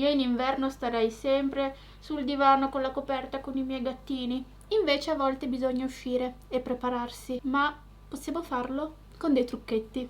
Io in inverno starei sempre sul divano con la coperta con i miei gattini. Invece a volte bisogna uscire e prepararsi, ma possiamo farlo con dei trucchetti.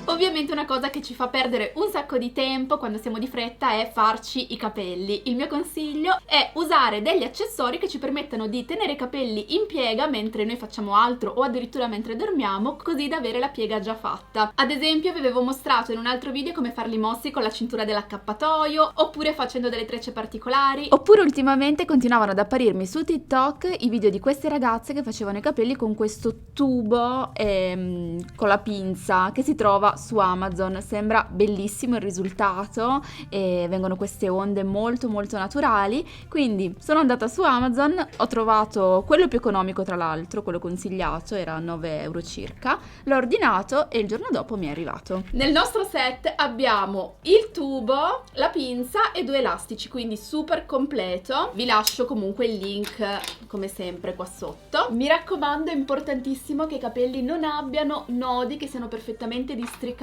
Ovviamente una cosa che ci fa perdere un sacco di tempo quando siamo di fretta è farci i capelli. Il mio consiglio è usare degli accessori che ci permettano di tenere i capelli in piega mentre noi facciamo altro o addirittura mentre dormiamo, così da avere la piega già fatta. Ad esempio vi avevo mostrato in un altro video come farli mossi con la cintura dell'accappatoio, oppure facendo delle trecce particolari, oppure ultimamente continuavano ad apparirmi su TikTok i video di queste ragazze che facevano i capelli con questo tubo con la pinza che si trova su Amazon. Sembra bellissimo il risultato e vengono queste onde molto naturali, quindi sono andata su Amazon, ho trovato quello più economico, tra l'altro quello consigliato era 9 euro circa, l'ho ordinato e il giorno dopo mi è arrivato. Nel nostro set abbiamo il tubo, la pinza e 2 elastici, quindi super completo. Vi lascio comunque il link come sempre qua sotto. Mi raccomando, è importantissimo che i capelli non abbiano nodi, che siano perfettamente districati.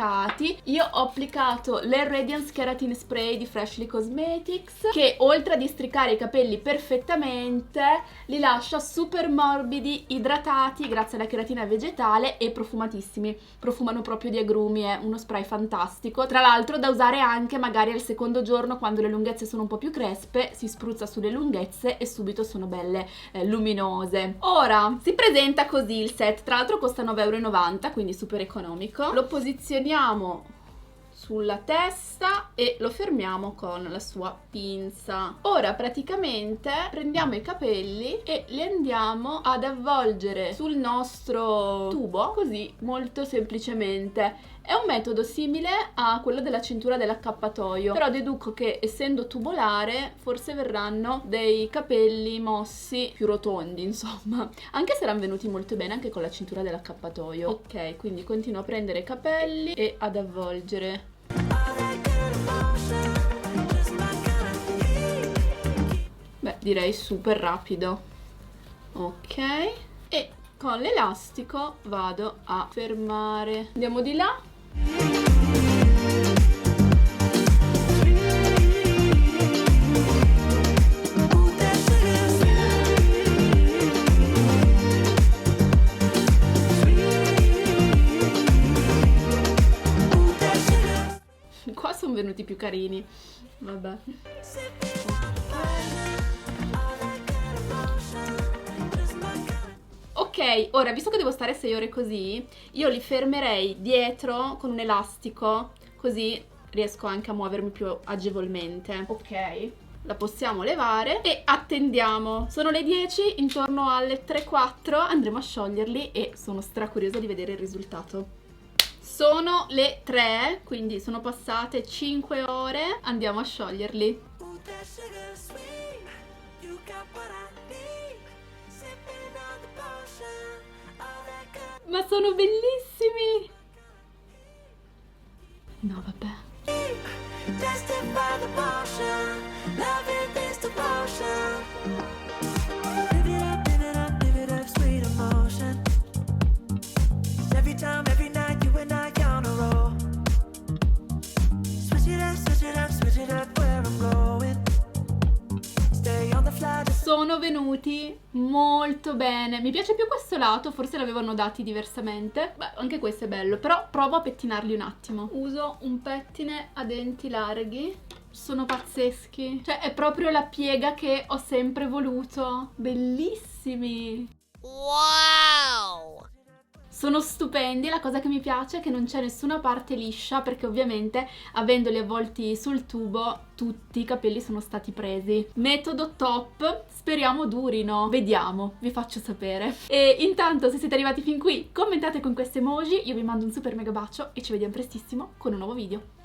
Io ho applicato l'Air Radiance Keratin Spray di Freshly Cosmetics, che oltre a districare i capelli perfettamente li lascia super morbidi, idratati grazie alla cheratina vegetale e profumatissimi. Profumano proprio di agrumi, è uno spray fantastico. Tra l'altro da usare anche magari al secondo giorno quando le lunghezze sono un po' più crespe, si spruzza sulle lunghezze e subito sono belle luminose. Ora si presenta così il set, tra l'altro costa 9,90 euro, quindi super economico. Lo posizioniamo sulla testa e lo fermiamo con la sua pinza. Ora praticamente prendiamo i capelli e li andiamo ad avvolgere sul nostro tubo, così molto semplicemente. È un metodo simile a quello della cintura dell'accappatoio, però deduco che essendo tubolare forse verranno dei capelli mossi più rotondi, insomma, anche se erano venuti molto bene anche con la cintura dell'accappatoio. Ok, quindi continuo a prendere i capelli e ad avvolgere. Beh, direi super rapido. Ok, e con l'elastico vado a fermare. Andiamo di là. Qua sono venuti più carini. Vabbè. Ok, ora visto che devo stare 6 ore così, io li fermerei dietro con un elastico, così riesco anche a muovermi più agevolmente. Ok, la possiamo levare e attendiamo. Sono le 10, intorno alle 3-4 andremo a scioglierli e sono stracuriosa di vedere il risultato. Sono le 3, quindi sono passate 5 ore, andiamo a scioglierli. Ma sono bellissimi! No, vabbè. Sono venuti molto bene. Mi piace più questo lato, forse l'avevano dati diversamente. Beh, anche questo è bello, però provo a pettinarli un attimo. Uso un pettine a denti larghi. Sono pazzeschi. Cioè, è proprio la piega che ho sempre voluto. Bellissimi. Wow! Sono stupendi, la cosa che mi piace è che non c'è nessuna parte liscia, perché ovviamente avendoli avvolti sul tubo tutti i capelli sono stati presi. Metodo top, speriamo durino, vediamo, vi faccio sapere. E intanto se siete arrivati fin qui commentate con queste emoji, io vi mando un super mega bacio e ci vediamo prestissimo con un nuovo video.